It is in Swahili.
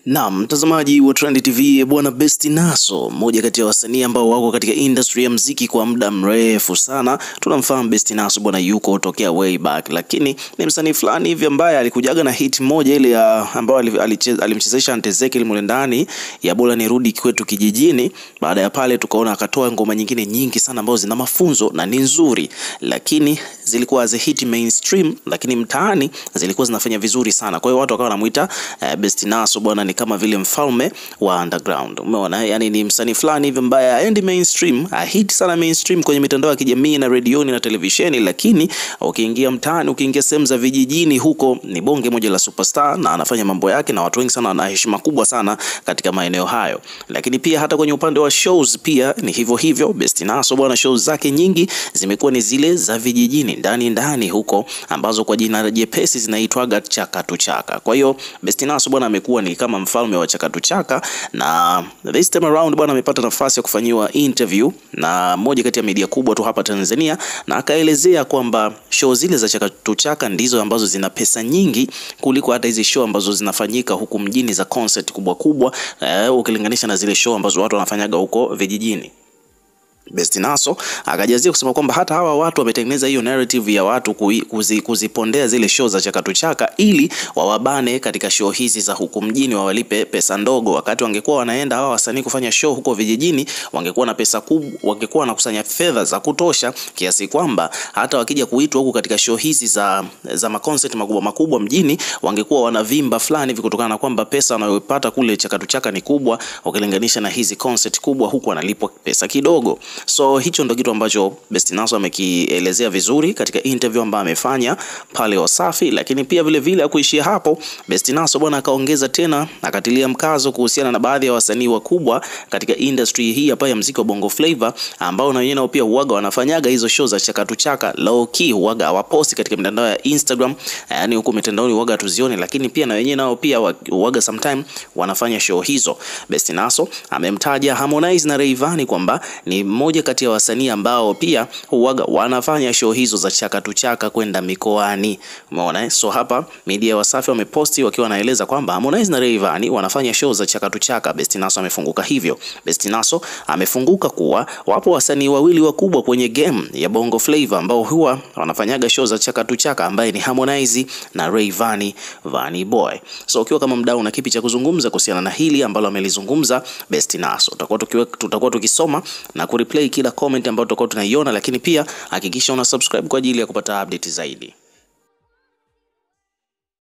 Na mtazamaji wa Trend TV bwana, Best Naso, mmoja kati ya wasanii ambao wako katika industry ya muziki kwa muda mrefu sana. Tunamfahamu Best Naso bwana, yuko tokea way back, lakini ni msanii fulani hivi ambaye alikujaga na hit moja ile ambayo alimchezesha Antezekeli mule ndani ya Bora Nirudi Kwetu Kijijini. Baada ya pale tukaona akatoa ngoma nyingine nyingi sana ambazo zina mafunzo na ni nzuri, lakini zilikuwa za hit mainstream, lakini mtaani zilikuwa zinafanya vizuri sana. Kwa hiyo watu wakawa wanamuita Best Naso bwana ni kama vile mfalme wa underground. Umeona, yani ni msanii fulani hivi ambaye haendi mainstream, hit sana mainstream kwenye mitandao ya kijamii na redioni na televisheni, lakini ukiingia mtaani, ukiingia sehemu za vijijini huko, ni bonge moja la superstar na anafanya mambo yake na watu wengi sana wana heshima kubwa sana katika maeneo hayo. Lakini pia hata kwenye upande wa shows pia ni hivyo hivyo. Best Naso bwana, shows zake nyingi zimekuwa ni zile za vijijini ndani huko, ambazo kwa jina jepesi zinaitwa chaka tu chaka. Kwa hiyo Best Naso bwana amekuwa ni kama mfalme wa chaka tu chaka, na this time around bwana amepata nafasi ya kufanyiwa interview na moja kati ya media kubwa tu hapa Tanzania, na akaelezea kwamba show zile za chaka tu chaka ndizo ambazo zina pesa nyingi kuliko hata hizi show ambazo zinafanyika huku mjini za concert kubwa ukilinganisha na zile show ambazo watu wanafanyaga huko vijijini. Best Naso akajazia kusema kwamba hata hawa watu wametengeneza hiyo narrative ya watu kuzipondea zile show za chaka tu chaka ili wawabane katika show hizi za huku mjini, wawalipe pesa ndogo, wakati wangekuwa wanaenda hawa wasanii kufanya show huko vijijini wangekuwa na pesa kubwa, wangekuwa wanakusanya fedha za kutosha kiasi kwamba hata wakija kuitwa huko katika show hizi za maconcert makubwa mjini wangekuwa wanavimba fulani hivi, kutokana na kwamba pesa wanayopata kule chaka tu chaka ni kubwa ukilinganisha na hizi concert kubwa huku wanalipwa pesa kidogo. So hicho ndo kitu ambacho Best Naso amekielezea vizuri katika interview ambayo amefanya pale Wasafi. Lakini pia vile kuishia hapo, Best Naso bwana akaongeza tena, akatilia mkazo kuhusiana na baadhi ya wasanii wakubwa katika industry hii hapa ya muziki wa Bongo Flava, ambao na wenyewe pia huaga wanafanyaga hizo show za chaka tu chaka low key, huaga hawaposti katika mitandao ya Instagram, yani huko mitandaoni huaga tuzione, lakini pia na wenyewe nao pia huaga sometime wanafanya show hizo. Best Naso amemtaja Harmonize na Rayvanny kwamba ni moja kati ya wasanii ambao pia huaga wanafanya show hizo za chaka tu chaka kwenda mikoani. Umeona? So hapa media Wasafi wameposti wakiwa wanaeleza kwamba Harmonize na Rayvanny wanafanya show za chaka tu chaka. Best Naso amefunguka hivyo. Best Naso amefunguka kuwa wapo wasanii wawili wakubwa kwenye game ya Bongo Flava ambao huwa wanafanyaga show za chaka tu chaka, ambaye ni Harmonize na Rayvanny Vanny Boy. So ukiwa kama mdau na kipi cha kuzungumza kuhusiana na hili ambalo amelizungumza Best Naso, tutakuwa tukisoma na replay kila comment ambayo tutakuwa tunaiona, lakini pia hakikisha una subscribe kwa ajili ya kupata update zaidi.